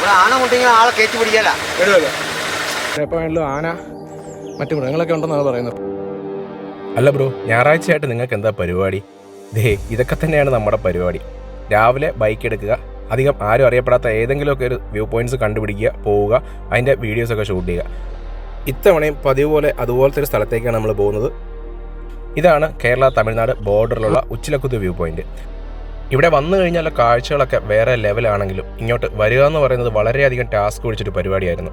ഇവിടെ ആന കൊണ്ടെങ്കിൽ ആളെ കയറ്റി പിടിക്കാല വരുമല്ലോ. എപ്പോൾ വേണമെങ്കിലും ആന മറ്റു മൃഗങ്ങളൊക്കെ ഉണ്ടെന്നാണ് പറയുന്നത്. അല്ല ബ്രോ, ഞായറാഴ്ചയായിട്ട് നിങ്ങൾക്ക് എന്താ പരിപാടി? ഇതൊക്കെ തന്നെയാണ് നമ്മുടെ പരിപാടി. രാവിലെ ബൈക്ക് എടുക്കുക, അധികം ആരും അറിയപ്പെടാത്ത ഏതെങ്കിലുമൊക്കെ ഒരു വ്യൂ പോയിന്റ്സ് കണ്ടുപിടിക്കുക, പോവുക, അതിൻ്റെ വീഡിയോസൊക്കെ ഷൂട്ട് ചെയ്യുക. ഇത്തവണയും പതിവ് പോലെ അതുപോലത്തെ ഒരു സ്ഥലത്തേക്കാണ് നമ്മൾ പോകുന്നത്. ഇതാണ് കേരള തമിഴ്നാട് ബോർഡറിലുള്ള ഉച്ചിലക്കുത്ത് വ്യൂ പോയിന്റ്. ഇവിടെ വന്നു കഴിഞ്ഞാൽ കാഴ്ചകളൊക്കെ വേറെ ലെവലാണെങ്കിലും ഇങ്ങോട്ട് വരിക എന്ന് പറയുന്നത് വളരെയധികം ടാസ്ക് പിടിച്ചൊരു പരിപാടിയായിരുന്നു.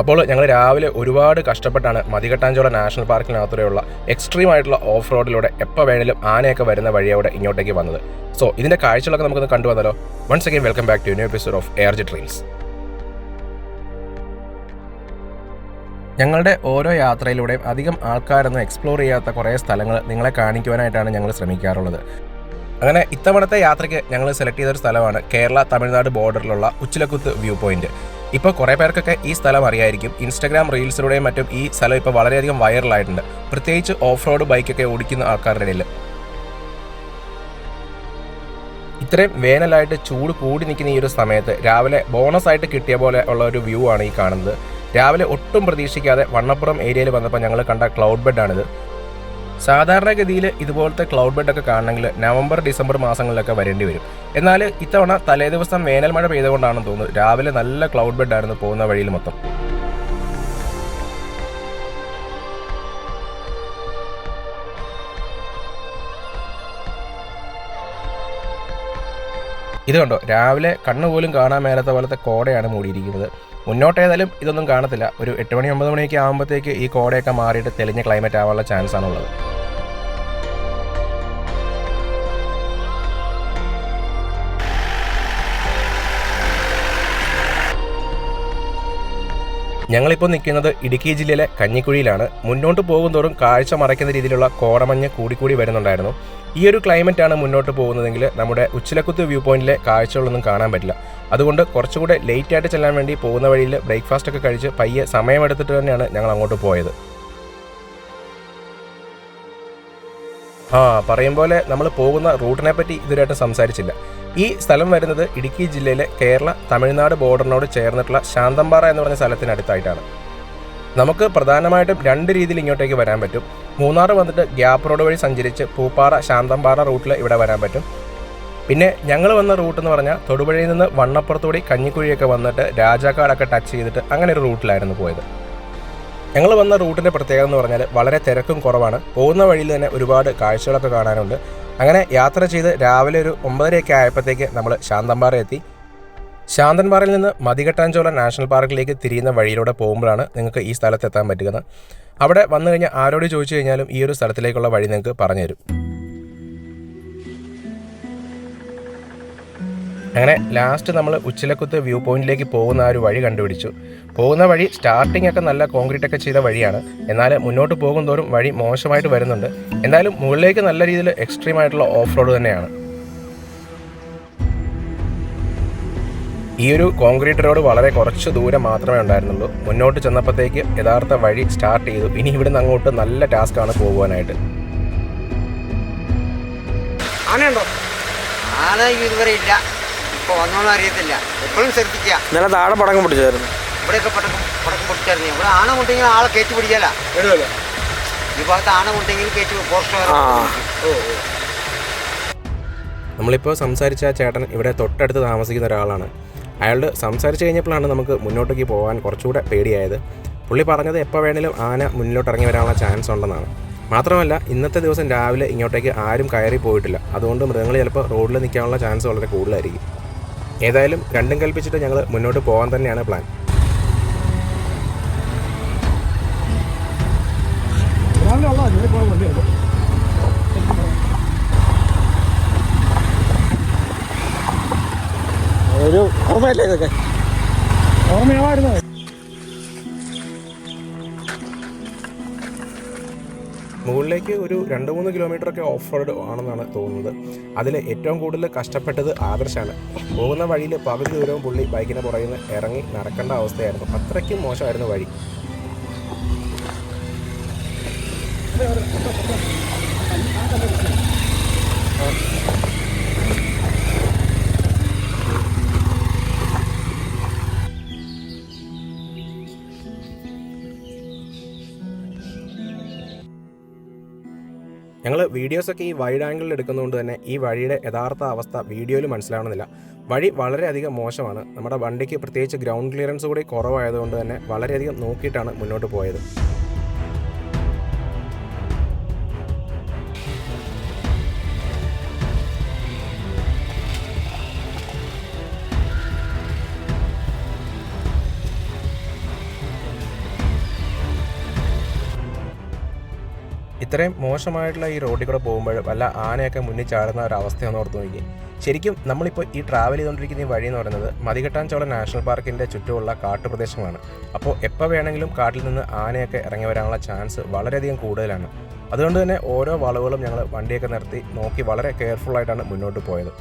അപ്പോൾ ഞങ്ങൾ രാവിലെ ഒരുപാട് കഷ്ടപ്പെട്ടാണ് മതികെട്ടാഞ്ചോല നാഷണൽ പാർക്കിനകത്തൂടെയുള്ള എക്സ്ട്രീം ആയിട്ടുള്ള ഓഫ് റോഡിലൂടെ എപ്പോൾ വേണേലും ആനയൊക്കെ വരുന്ന വഴിയോടെ ഇങ്ങോട്ടേക്ക് വന്നത്. സോ ഇതിൻ്റെ കാഴ്ചകളൊക്കെ നമുക്കൊന്ന് കണ്ടുവന്നല്ലോ. Once again welcome back to new episode of ARJ trails. ഞങ്ങളുടെ ഓരോ യാത്രയിലൂടെയും അധികം ആൾക്കാരൊന്നും എക്സ്പ്ലോർ ചെയ്യാത്ത കുറേ സ്ഥലങ്ങൾ നിങ്ങളെ കാണിക്കുവാനായിട്ടാണ് ഞങ്ങൾ ശ്രമിക്കാറുള്ളത്. അങ്ങനെ ഇത്തവണത്തെ യാത്രയ്ക്ക് ഞങ്ങൾ സെലക്ട് ചെയ്തൊരു സ്ഥലമാണ് കേരള തമിഴ്നാട് ബോർഡറിലുള്ള ഉച്ചിലക്കുത്ത് വ്യൂ പോയിന്റ്. ഇപ്പോൾ കുറേ പേർക്കൊക്കെ ഈ സ്ഥലം അറിയായിരിക്കും. ഇൻസ്റ്റാഗ്രാം റീൽസിലൂടെയും മറ്റും ഈ സ്ഥലം ഇപ്പോൾ വളരെയധികം വൈറലായിട്ടുണ്ട്, പ്രത്യേകിച്ച് ഓഫ് റോഡ് ബൈക്കൊക്കെ ഓടിക്കുന്ന ആൾക്കാരുടെ ഇടയിൽ. ഇത്രയും വേനലായിട്ട് ചൂട് കൂടി നിൽക്കുന്ന ഈ ഒരു സമയത്ത് രാവിലെ ബോണസ് ആയിട്ട് കിട്ടിയ പോലെ ഉള്ള ഒരു വ്യൂ ആണ് ഈ കാണുന്നത്. രാവിലെ ഒട്ടും പ്രതീക്ഷിക്കാതെ വണ്ണപ്പുറം ഏരിയയിൽ വന്നപ്പോൾ ഞങ്ങൾ കണ്ട ക്ലൗഡ് ബെഡാണിത്. സാധാരണഗതിയിൽ ഇതുപോലത്തെ ക്ലൗഡ് ബെഡൊക്കെ കാണണമെങ്കിൽ നവംബർ ഡിസംബർ മാസങ്ങളിലൊക്കെ വരേണ്ടി വരും. എന്നാൽ ഇത്തവണ തലേ ദിവസം വേനൽ മഴ പെയ്തുകൊണ്ടാണെന്ന് തോന്നുന്നു രാവിലെ നല്ല ക്ലൗഡ് ബെഡായിരുന്നു പോകുന്ന വഴിയിൽ മൊത്തം. ഇത് കണ്ടോ, രാവിലെ കണ്ണുപോലും കാണാൻ മേലാത്ത പോലത്തെ കോടയാണ് മൂടിയിരിക്കുന്നത്. മുന്നോട്ടേതായാലും ഇതൊന്നും കാണത്തില്ല. ഒരു 8 മണി 9 മണിയൊക്കെ ആകുമ്പോഴത്തേക്ക് ഈ കോടയൊക്കെ മാറിയിട്ട് തെളിഞ്ഞ ക്ലൈമറ്റ് ആവാനുള്ള ചാൻസ് ആണുള്ളത്. ഞങ്ങളിപ്പോൾ നിൽക്കുന്നത് ഇടുക്കി ജില്ലയിലെ കഞ്ഞിക്കുഴിയിലാണ്. മുന്നോട്ട് പോകുന്തോറും കാഴ്ച മറയ്ക്കുന്ന രീതിയിലുള്ള കോടമഞ്ഞ് കൂടിക്കൂടി വരുന്നുണ്ടായിരുന്നു. ഈ ഒരു ക്ലൈമറ്റാണ് മുന്നോട്ട് പോകുന്നതെങ്കിൽ നമ്മുടെ ഉച്ചിലക്കുത്ത് വ്യൂ പോയിന്റിലെ കാഴ്ചകളൊന്നും കാണാൻ പറ്റില്ല. അതുകൊണ്ട് കുറച്ചുകൂടെ ലേറ്റ് ആയിട്ട് ചെല്ലാൻ വേണ്ടി പോകുന്ന വഴിയിൽ ബ്രേക്ക്ഫാസ്റ്റ് ഒക്കെ കഴിച്ച് പയ്യെ സമയമെടുത്തിട്ട് തന്നെയാണ് ഞങ്ങൾ അങ്ങോട്ട് പോയത്. പറയും പോലെ നമ്മൾ പോകുന്ന റൂട്ടിനെ പറ്റി ഇതുവരെയായിട്ടും സംസാരിച്ചില്ല. ഈ സ്ഥലം വരുന്നത് ഇടുക്കി ജില്ലയിലെ കേരള തമിഴ്നാട് ബോർഡറിനോട് ചേർന്നിട്ടുള്ള ശാന്തമ്പാറ എന്ന് പറഞ്ഞ സ്ഥലത്തിനടുത്തായിട്ടാണ്. നമുക്ക് പ്രധാനമായിട്ടും 2 രീതിയിൽ ഇങ്ങോട്ടേക്ക് വരാൻ പറ്റും. മൂന്നാർ വന്നിട്ട് ഗ്യാപ്പ് റോഡ് വഴി സഞ്ചരിച്ച് പൂപ്പാറ ശാന്തമ്പാറ റൂട്ടിൽ ഇവിടെ വരാൻ പറ്റും. പിന്നെ ഞങ്ങൾ വന്ന റൂട്ട് എന്ന് പറഞ്ഞാൽ തൊടുപുഴയിൽ നിന്ന് വണ്ണപ്പുറത്തൂടി കഞ്ഞിക്കുഴിയൊക്കെ വന്നിട്ട് രാജാക്കാടൊക്കെ ടച്ച് ചെയ്തിട്ട് അങ്ങനെ ഒരു റൂട്ടിലായിരുന്നു പോയത്. ഞങ്ങൾ വന്ന റൂട്ടിൻ്റെ പ്രത്യേകത എന്ന് പറഞ്ഞാൽ വളരെ തിരക്കും കുറവാണ്. പോകുന്ന വഴിയിൽ തന്നെ ഒരുപാട് കാഴ്ചകളൊക്കെ കാണാനുണ്ട്. അങ്ങനെ യാത്ര ചെയ്ത് രാവിലെ ഒരു 9:30 ആയപ്പോഴത്തേക്ക് നമ്മൾ ശാന്തമ്പാറ എത്തി. ശാന്തൻപാറയിൽ നിന്ന് മതികെട്ടാഞ്ചോല നാഷണൽ പാർക്കിലേക്ക് തിരിയുന്ന വഴിയിലൂടെ പോകുമ്പോഴാണ് നിങ്ങൾക്ക് ഈ സ്ഥലത്തെത്താൻ പറ്റുന്നത്. അവിടെ വന്നു കഴിഞ്ഞാൽ ആരോട് ചോദിച്ചു കഴിഞ്ഞാലും ഈ ഒരു സ്ഥലത്തിലേക്കുള്ള വഴി നിങ്ങൾക്ക് പറഞ്ഞുതരും. അങ്ങനെ ലാസ്റ്റ് നമ്മൾ ഉച്ചിലക്കുത്ത് വ്യൂ പോയിന്റിലേക്ക് പോകുന്ന ആ ഒരു വഴി കണ്ടുപിടിച്ചു. പോകുന്ന വഴി സ്റ്റാർട്ടിംഗ് ഒക്കെ നല്ല കോൺക്രീറ്റ് ഒക്കെ ചെയ്ത വഴിയാണ്. എന്നാൽ മുന്നോട്ട് പോകുന്തോറും വഴി മോശമായിട്ട് വരുന്നുണ്ട്. എന്തായാലും മുകളിലേക്ക് നല്ല രീതിയിൽ എക്സ്ട്രീം ആയിട്ടുള്ള ഓഫ് റോഡ് തന്നെയാണ്. ഈ ഒരു കോൺക്രീറ്റ് റോഡ് വളരെ കുറച്ച് ദൂരം മാത്രമേ ഉണ്ടായിരുന്നുള്ളൂ. മുന്നോട്ട് ചെന്നപ്പോഴത്തേക്ക് യഥാർത്ഥ വഴി സ്റ്റാർട്ട് ചെയ്തു. ഇനി ഇവിടുന്ന് അങ്ങോട്ട് നല്ല ടാസ്ക്കാണ് പോകുവാനായിട്ട്. ആനയുണ്ടോ? ആന ഇതുവരെ ഇല്ല. ഇപ്പോൾ വന്നോന്നും അറിയത്തില്ല. എപ്പോഴും ശ്രദ്ധിക്കുക. ഇന്നലെ താഴെ പടക്കം പൊട്ടിച്ചായിരുന്നു. ഇവിടെയൊക്കെ പടക്കം പൊട്ടിച്ചായിരുന്നു. ഇവിടെ ആന കൊണ്ടെങ്കിൽ ആളെ കയറ്റി പിടിക്കാല വരുമല്ലോ. ഈ ഭാഗത്ത് ആന കൊണ്ടെങ്കിൽ കയറ്റി ഫോറസ്റ്റ്. നമ്മളിപ്പോൾ സംസാരിച്ച ആ ചേട്ടൻ ഇവിടെ തൊട്ടടുത്ത് താമസിക്കുന്ന ഒരാളാണ്. അയാളോട് സംസാരിച്ച് കഴിഞ്ഞപ്പോഴാണ് നമുക്ക് മുന്നോട്ടേക്ക് പോകാൻ കുറച്ചുകൂടെ പേടിയായത്. പുള്ളി പറഞ്ഞത് എപ്പോൾ വേണേലും ആന മുന്നിലോട്ട് ഇറങ്ങി വരാനുള്ള ചാൻസ് ഉണ്ടെന്നാണ്. മാത്രമല്ല ഇന്നത്തെ ദിവസം രാവിലെ ഇങ്ങോട്ടേക്ക് ആരും കയറി പോയിട്ടില്ല. അതുകൊണ്ട് മൃഗങ്ങൾ ചിലപ്പോൾ റോഡിൽ നിൽക്കാനുള്ള ചാൻസ് വളരെ കൂടുതലായിരിക്കും. ഏതായാലും രണ്ടും കൽപ്പിച്ചിട്ട് ഞങ്ങൾ മുന്നോട്ട് പോകാൻ തന്നെയാണ് പ്ലാൻ. ഒരു ഓർമ്മയല്ലേ ഇതൊക്കെ? ഓർമ്മയാവായിരുന്നു. മുകളിലേക്ക് ഒരു 2-3 കിലോമീറ്ററൊക്കെ ഓഫ് റോഡ് ആണെന്നാണ് തോന്നുന്നത്. അതിൽ ഏറ്റവും കൂടുതൽ കഷ്ടപ്പെട്ടത് ആദർശാണ്. പോകുന്ന വഴിയിൽ പകുതി ദൂരവും പുള്ളി ബൈക്കിന് പുറകിൽ നിന്ന് ഇറങ്ങി നടക്കേണ്ട അവസ്ഥയായിരുന്നു. അത്രയ്ക്കും മോശമായിരുന്നു വഴി. ഞങ്ങൾ വീഡിയോസൊക്കെ ഈ വൈഡ് ആംഗിളിൽ എടുക്കുന്നതുകൊണ്ട് തന്നെ ഈ വഴിയുടെ യഥാർത്ഥ അവസ്ഥ വീഡിയോയിൽ മനസ്സിലാവണമെന്നില്ല. വഴി വളരെയധികം മോശമാണ്. നമ്മുടെ വണ്ടിക്ക് പ്രത്യേകിച്ച് ഗ്രൗണ്ട് ക്ലിയറൻസ് കൂടി കുറവായതുകൊണ്ട് തന്നെ വളരെയധികം നോക്കിയിട്ടാണ് മുന്നോട്ട് പോയത്. ഇത്രയും മോശമായിട്ടുള്ള ഈ റോഡിൽ കൂടെ പോകുമ്പോൾ വല്ല ആനയൊക്കെ മുന്നിൽ ചാടുന്ന ഒരു അവസ്ഥയൊന്നും ഓർത്ത് നോക്കി. ശരിക്കും നമ്മളിപ്പോൾ ഈ ട്രാവൽ ചെയ്തുകൊണ്ടിരിക്കുന്ന ഈ വഴി എന്ന് പറയുന്നത് മതികെട്ടാൻചോല നാഷണൽ പാർക്കിൻ്റെ ചുറ്റുമുള്ള കാട്ടുപ്രദേശങ്ങളാണ്. അപ്പോൾ എപ്പോൾ വേണമെങ്കിലും കാട്ടിൽ നിന്ന് ആനയൊക്കെ ഇറങ്ങി വരാനുള്ള ചാൻസ് വളരെയധികം കൂടുതലാണ്. അതുകൊണ്ട് തന്നെ ഓരോ വളവുകളും ഞങ്ങൾ വണ്ടിയൊക്കെ നിർത്തി നോക്കി വളരെ കെയർഫുള്ളായിട്ടാണ് മുന്നോട്ട് പോയത്.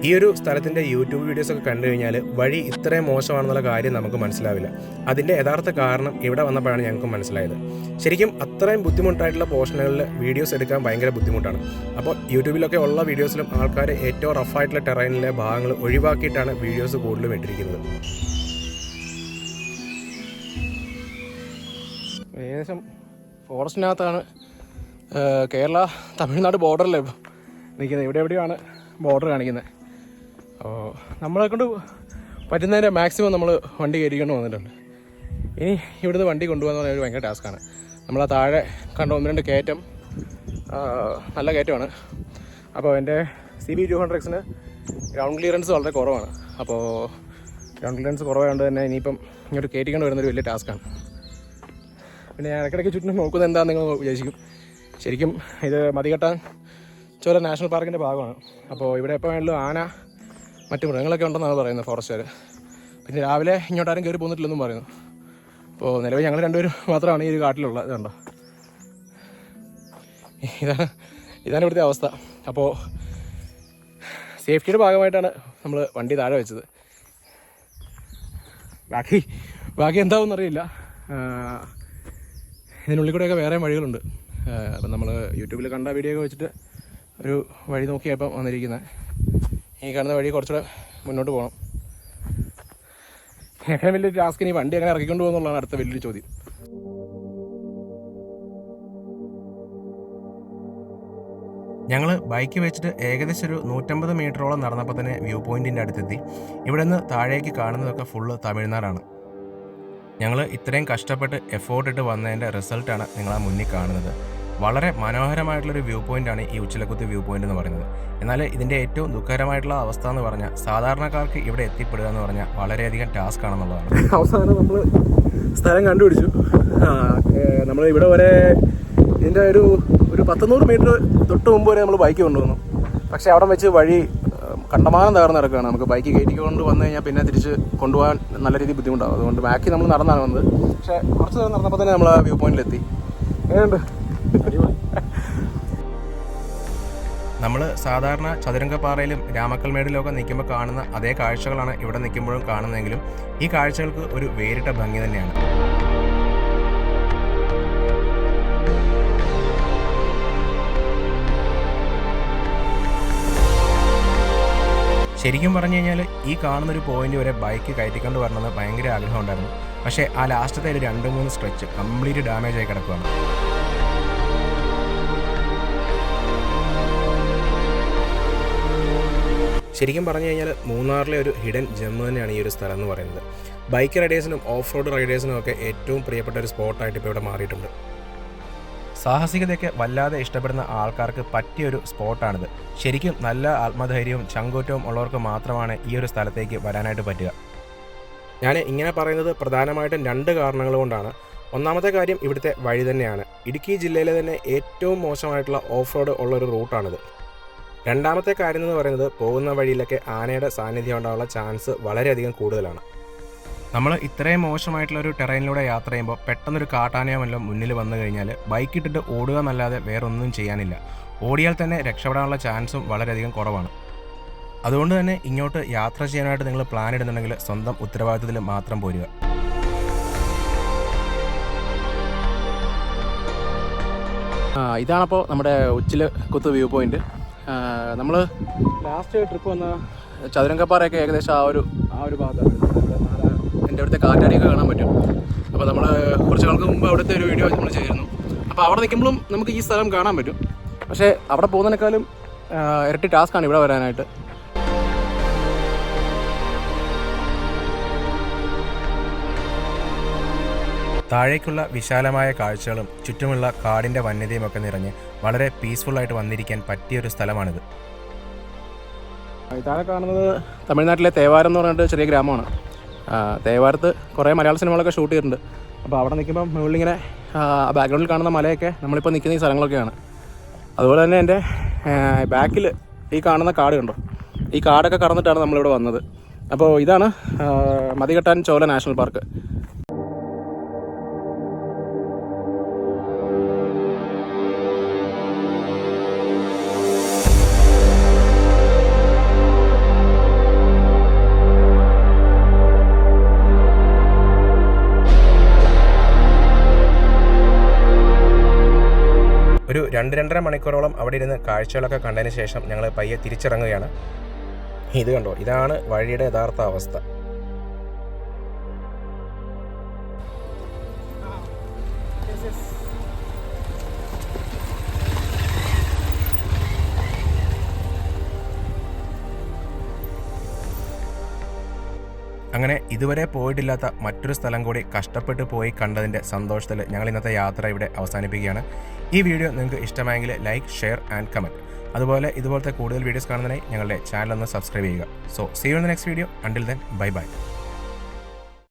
ഈ ഒരു സ്ഥലത്തിൻ്റെ യൂട്യൂബ് വീഡിയോസൊക്കെ കണ്ടു കഴിഞ്ഞാൽ വഴി ഇത്രയും മോശമാണെന്നുള്ള കാര്യം നമുക്ക് മനസ്സിലാവില്ല. അതിൻ്റെ യഥാർത്ഥ കാരണം ഇവിടെ വന്നപ്പോഴാണ് ഞങ്ങൾക്ക് മനസ്സിലായത്. ശരിക്കും അത്രയും ബുദ്ധിമുട്ടായിട്ടുള്ള പോർഷനുകളിൽ വീഡിയോസ് എടുക്കാൻ ഭയങ്കര ബുദ്ധിമുട്ടാണ്. അപ്പോൾ യൂട്യൂബിലൊക്കെ ഉള്ള വീഡിയോസിലും ആൾക്കാർ ഏറ്റവും റഫായിട്ടുള്ള ടെറൈനിലെ ഭാഗങ്ങൾ ഒഴിവാക്കിയിട്ടാണ് വീഡിയോസ് കൂടുതലും ഇട്ടിരിക്കുന്നത്. ഏകദേശം ഫോറസ്റ്റിനകത്താണ് കേരള തമിഴ്നാട് ബോർഡറിലെ നിൽക്കുന്നത്. ഇവിടെ എവിടെയാണ് ബോർഡർ കാണിക്കുന്നത്. അപ്പോൾ നമ്മളെ കൊണ്ട് പറ്റുന്നതിൻ്റെ മാക്സിമം നമ്മൾ വണ്ടി കയറ്റിക്കൊണ്ട് വന്നിട്ടുണ്ട്. ഇനി ഇവിടുന്ന് വണ്ടി കൊണ്ടുപോകാന്ന് പറഞ്ഞാൽ ഒരു ഭയങ്കര ടാസ്ക്കാണ്. നമ്മളാ താഴെ കണ്ട 1-2 കയറ്റം നല്ല കയറ്റമാണ്. അപ്പോൾ എൻ്റെ CB200Xന് ഗ്രൗണ്ട് ക്ലിയറൻസ് വളരെ കുറവാണ്. അപ്പോൾ ഗ്രൗണ്ട് ക്ലിയറൻസ് കുറവായതുകൊണ്ട് തന്നെ ഇനിയിപ്പം ഇങ്ങോട്ട് കയറ്റിക്കൊണ്ട് വരുന്നൊരു വലിയ ടാസ്ക്കാണ്. പിന്നെ ഞാൻ ഇടയ്ക്കിടയ്ക്ക് ചുറ്റും നോക്കുന്നത് എന്താണെന്ന് നിങ്ങൾ വിചാരിക്കും. ശരിക്കും ഇത് മതികെട്ടാൻചോല നാഷണൽ പാർക്കിൻ്റെ ഭാഗമാണ്. അപ്പോൾ ഇവിടെ എപ്പോൾ വേണമെങ്കിലും ആന മറ്റു മൃഗങ്ങളൊക്കെ ഉണ്ടെന്നാണ് പറയുന്നത് ഫോറസ്റ്റുകാർ. പിന്നെ രാവിലെ ഇങ്ങോട്ടാരും കയറി പോന്നിട്ടില്ലെന്നും പറയുന്നു. അപ്പോൾ നിലവിൽ ഞങ്ങൾ രണ്ടുപേരും മാത്രമാണ് ഈ ഒരു കാട്ടിലുള്ളത്. ഇതുണ്ടോ, ഇതാണ് ഇവിടുത്തെ അവസ്ഥ. അപ്പോൾ സേഫ്റ്റിയുടെ ഭാഗമായിട്ടാണ് നമ്മൾ വണ്ടി താഴെ വെച്ചത്. ബാക്കി എന്താവുമെന്ന് അറിയില്ല. ഇതിനുള്ളിൽ കൂടെയൊക്കെ വേറെ വഴികളുണ്ട്. അപ്പം നമ്മൾ യൂട്യൂബിൽ കണ്ട വീഡിയോ ഒക്കെ വെച്ചിട്ട് ഒരു വഴി നോക്കിയപ്പം വന്നിരിക്കുന്നത്. ഈ കാണുന്ന വഴി കുറച്ചുകൂടെ മുന്നോട്ട് പോകണം. എങ്ങനെ വലിയൊരു ടാസ്ക് ഇനി വണ്ടി എങ്ങനെ ഇറക്കിക്കൊണ്ട് പോകുന്നുള്ളതാണ് അടുത്ത വലിയൊരു ചോദ്യം. ഞങ്ങൾ ബൈക്ക് വെച്ചിട്ട് ഏകദേശം ഒരു 150 മീറ്ററോളം നടന്നപ്പോൾ തന്നെ വ്യൂ പോയിൻറ്റിൻ്റെ അടുത്തെത്തി. ഇവിടെ നിന്ന് താഴേക്ക് കാണുന്നതൊക്കെ ഫുള്ള് തമിഴ്നാടാണ്. ഞങ്ങൾ ഇത്രയും കഷ്ടപ്പെട്ട് എഫോർട്ട് ഇട്ട് വന്നതിൻ്റെ റിസൾട്ടാണ് നിങ്ങളാ മുന്നിൽ കാണുന്നത്. വളരെ മനോഹരമായിട്ടുള്ളൊരു വ്യൂ പോയിൻ്റാണ് ഈ ഉച്ചിലക്കുത്ത് വ്യൂ പോയിൻ്റ് എന്ന് പറയുന്നത്. എന്നാൽ ഇതിൻ്റെ ഏറ്റവും ദുഃഖകരമായിട്ടുള്ള അവസ്ഥ എന്ന് പറഞ്ഞാൽ സാധാരണക്കാർക്ക് ഇവിടെ എത്തിപ്പെടുക എന്ന് പറഞ്ഞാൽ വളരെയധികം ടാസ്ക് ആണെന്നുള്ളതാണ്. അവസാനം നമ്മൾ സ്ഥലം കണ്ടുപിടിച്ചു. നമ്മൾ ഇവിടെ വരെ ഇതിൻ്റെ ഒരു 100 മീറ്റർ തൊട്ട് മുമ്പ് വരെ നമ്മൾ ബൈക്ക് കൊണ്ടുവന്നു. പക്ഷേ അവിടെ വെച്ച് വഴി കണ്ടമാനം തകർന്ന് കിടക്കുകയാണ്. നമുക്ക് ബൈക്ക് കയറ്റിക്കൊണ്ട് വന്നു കഴിഞ്ഞാൽ പിന്നെ തിരിച്ച് കൊണ്ടുപോകാൻ നല്ല രീതിയിൽ ബുദ്ധിമുട്ടാകും. അതുകൊണ്ട് ബാക്കി നമ്മൾ നടന്നാണ് വന്നത്. പക്ഷേ കുറച്ച് നേരം നടന്നപ്പോൾ തന്നെ നമ്മൾ ആ വ്യൂ പോയിന്റിലെത്തി. എങ്ങനെയുണ്ട്? നമ്മൾ സാധാരണ ചതുരംഗപ്പാറയിലും രാമക്കൽമേടിലൊക്കെ നിൽക്കുമ്പോൾ കാണുന്ന അതേ കാഴ്ചകളാണ് ഇവിടെ നിൽക്കുമ്പോഴും കാണുന്നതെങ്കിലും ഈ കാഴ്ചകൾക്ക് ഒരു വേറിട്ട ഭംഗി തന്നെയാണ്. ശരിക്കും പറഞ്ഞു കഴിഞ്ഞാൽ ഈ കാണുന്നൊരു പോയിന്റ് വരെ ബൈക്ക് കയറ്റിക്കൊണ്ട് വരണമെന്ന് ഭയങ്കര ആഗ്രഹം ഉണ്ടായിരുന്നു. പക്ഷേ ആ ലാസ്റ്റത്തെ ഒരു 2-3 സ്ട്രെച്ച് കംപ്ലീറ്റ് ഡാമേജ് ആയി കിടക്കുകയാണ്. ശരിക്കും പറഞ്ഞു കഴിഞ്ഞാൽ മൂന്നാറിലെ ഒരു ഹിഡൻ ജെം തന്നെയാണ് ഈ ഒരു സ്ഥലം എന്ന് പറയുന്നത്. ബൈക്ക് റൈഡേഴ്സിനും ഓഫ് റോഡ് റൈഡേഴ്സിനും ഒക്കെ ഏറ്റവും പ്രിയപ്പെട്ട ഒരു സ്പോട്ടായിട്ട് ഇപ്പോൾ ഇവിടെ മാറിയിട്ടുണ്ട്. സാഹസികതയൊക്കെ വല്ലാതെ ഇഷ്ടപ്പെടുന്ന ആൾക്കാർക്ക് പറ്റിയൊരു സ്പോട്ടാണിത്. ശരിക്കും നല്ല ആത്മധൈര്യവും ചങ്കൂറ്റവും ഉള്ളവർക്ക് മാത്രമാണ് ഈ ഒരു സ്ഥലത്തേക്ക് വരാനായിട്ട് പറ്റുക. ഞാൻ ഇങ്ങനെ പറയുന്നത് പ്രധാനമായിട്ടും 2 കാരണങ്ങൾ കൊണ്ടാണ്. ഒന്നാമത്തെ കാര്യം ഇവിടുത്തെ വഴി തന്നെയാണ്. ഇടുക്കി ജില്ലയിലെ തന്നെ ഏറ്റവും മോശമായിട്ടുള്ള ഓഫ് റോഡ് ഉള്ളൊരു റൂട്ടാണിത്. രണ്ടാമത്തെ കാര്യം എന്ന് പറയുന്നത് പോകുന്ന വഴിയിലൊക്കെ ആനയുടെ സാന്നിധ്യം ഉണ്ടാകാനുള്ള ചാൻസ് വളരെയധികം കൂടുതലാണ്. നമ്മൾ ഇത്രയും മോശമായിട്ടുള്ളൊരു ടെറൈനിലൂടെ യാത്ര ചെയ്യുമ്പോൾ പെട്ടെന്നൊരു കാട്ടാനയോ വല്ലതും മുന്നിൽ വന്നു കഴിഞ്ഞാൽ ബൈക്ക് ഇട്ടിട്ട് ഓടുക എന്നല്ലാതെ വേറൊന്നും ചെയ്യാനില്ല. ഓടിയാൽ തന്നെ രക്ഷപ്പെടാനുള്ള ചാൻസും വളരെയധികം കുറവാണ്. അതുകൊണ്ട് തന്നെ ഇങ്ങോട്ട് യാത്ര ചെയ്യാനായിട്ട് നിങ്ങൾ പ്ലാൻ ഇടുന്നുണ്ടെങ്കിൽ സ്വന്തം ഉത്തരവാദിത്തത്തിൽ മാത്രം പോരുക. ഇതാണപ്പോൾ നമ്മുടെ ഉച്ചിലക്കുത്ത് വ്യൂ പോയിന്റ്. നമ്മൾ ലാസ്റ്റ് ട്രിപ്പ് വന്ന ചതുരംഗപ്പാറയൊക്കെ ഏകദേശം ആ ഒരു ഭാഗത്താണ്. എൻ്റെ അവിടുത്തെ കാറ്റാടിയൊക്കെ കാണാൻ പറ്റും. അപ്പോൾ നമ്മൾ കുറച്ച് നാൾക്ക് മുമ്പ് അവിടുത്തെ ഒരു വീഡിയോ നമ്മൾ ചെയ്തിരുന്നു. അപ്പോൾ അവിടെ നിൽക്കുമ്പോഴും നമുക്ക് ഈ സ്ഥലം കാണാൻ പറ്റും. പക്ഷേ അവിടെ പോകുന്നതിനേക്കാളും ഇരട്ടി ടാസ്ക്കാണ് ഇവിടെ വരാനായിട്ട്. താഴേക്കുള്ള വിശാലമായ കാഴ്ചകളും ചുറ്റുമുള്ള കാടിൻ്റെ വന്യതയും ഒക്കെ നിറഞ്ഞ് വളരെ പീസ്ഫുള്ളായിട്ട് വന്നിരിക്കാൻ പറ്റിയൊരു സ്ഥലമാണിത്. താഴെ കാണുന്നത് തമിഴ്നാട്ടിലെ തേവാരം എന്ന് പറഞ്ഞിട്ട് ചെറിയ ഗ്രാമമാണ്. തേവാരത്ത് കുറേ മലയാള സിനിമകളൊക്കെ ഷൂട്ട് ചെയ്തിട്ടുണ്ട്. അപ്പോൾ അവിടെ നിൽക്കുമ്പോൾ മുകളിലിങ്ങനെ ബാക്ക്ഗ്രൗണ്ടിൽ കാണുന്ന മലയൊക്കെ നമ്മളിപ്പോൾ നിൽക്കുന്ന ഈ സ്ഥലങ്ങളൊക്കെയാണ്. അതുപോലെ തന്നെ എൻ്റെ ബാക്കിൽ ഈ കാണുന്ന കാട് കണ്ടോ, ഈ കാടൊക്കെ കടന്നിട്ടാണ് നമ്മളിവിടെ വന്നത്. അപ്പോൾ ഇതാണ് മതികെട്ടാൻ ചോല നാഷണൽ പാർക്ക്. ഒരു 2-2.5 മണിക്കൂറോളം അവിടെ ഇരുന്ന് കാഴ്ചകളൊക്കെ കണ്ടതിന് ശേഷം ഞങ്ങൾ പയ്യെ തിരിച്ചിറങ്ങുകയാണ്. ഇത് കണ്ടോ, ഇതാണ് വഴിയുടെ യഥാർത്ഥ അവസ്ഥ. അങ്ങനെ ഇതുവരെ പോയിട്ടില്ലാത്ത മറ്റൊരു സ്ഥലം കൂടി കഷ്ടപ്പെട്ട് പോയി കണ്ടതിൻ്റെ സന്തോഷത്തിൽ ഞങ്ങൾ ഇന്നത്തെ യാത്ര ഇവിടെ അവസാനിപ്പിക്കുകയാണ്. ഈ വീഡിയോ നിങ്ങൾക്ക് ഇഷ്ടമായെങ്കിൽ ലൈക്ക്, ഷെയർ ആൻഡ് കമൻറ്റ്. അതുപോലെ ഇതുപോലത്തെ കൂടുതൽ വീഡിയോസ് കാണുന്നതിനായി ഞങ്ങളുടെ ചാനൽ ഒന്ന് സബ്സ്ക്രൈബ് ചെയ്യുക. So see you in the next video. Until then bye by.